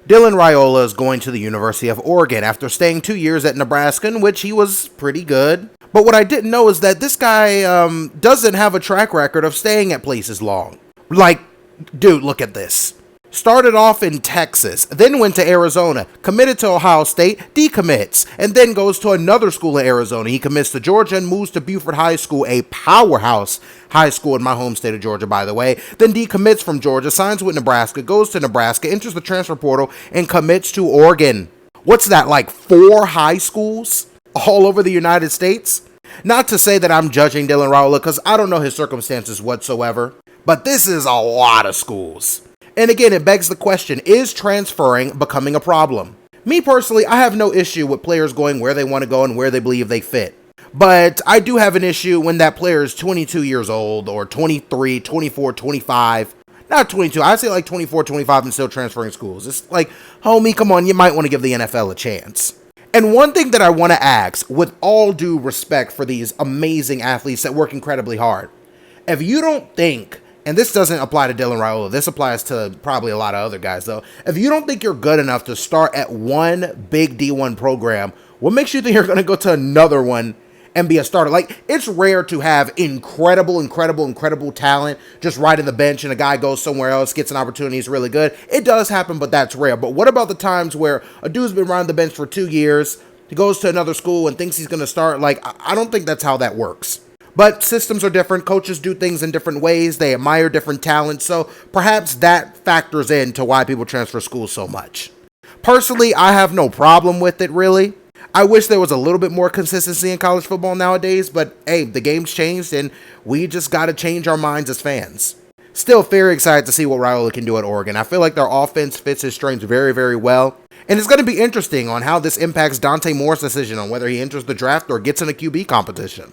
Dylan Raiola is going to the University of Oregon after staying 2 years at Nebraska, in which he was pretty good. But what I didn't know is that this guy doesn't have a track record of staying at places long. Like, dude, look at this. Started off in Texas, then went to Arizona, committed to Ohio State, decommits, and then goes to another school in Arizona. He commits to Georgia and moves to Buford High School, a powerhouse high school in my home state of Georgia, by the way. Then decommits from Georgia, signs with Nebraska, goes to Nebraska, enters the transfer portal, and commits to Oregon. What's that, like 4 high schools all over the United States? Not to say that I'm judging Dylan Raiola, because I don't know his circumstances whatsoever, but this is a lot of schools. And again, it begs the question, is transferring becoming a problem? Me personally, I have no issue with players going where they want to go and where they believe they fit. But I do have an issue when that player is 22 years old or 23, 24, 25. Not 22, I'd say like 24, 25 and still transferring schools. It's like, homie, come on, you might want to give the NFL a chance. And one thing that I want to ask, with all due respect for these amazing athletes that work incredibly hard, if you don't think, and this doesn't apply to Dylan Raiola, this applies to probably a lot of other guys though. If you don't think you're good enough to start at one big D1 program, what makes you think you're going to go to another one and be a starter? Like, it's rare to have incredible talent just right in the bench and a guy goes somewhere else, gets an opportunity, he's really good. It does happen, but that's rare. But what about the times where a dude's been around the bench for 2 years, he goes to another school and thinks he's going to start? Like, I don't think that's how that works. But systems are different. Coaches do things in different ways. They admire different talents. So perhaps that factors into why people transfer schools so much. Personally, I have no problem with it, really. I wish there was a little bit more consistency in college football nowadays. But hey, the game's changed and we just got to change our minds as fans. Still very excited to see what Raiola can do at Oregon. I feel like their offense fits his strengths very, very well. And it's going to be interesting on how this impacts Dante Moore's decision on whether he enters the draft or gets in a QB competition.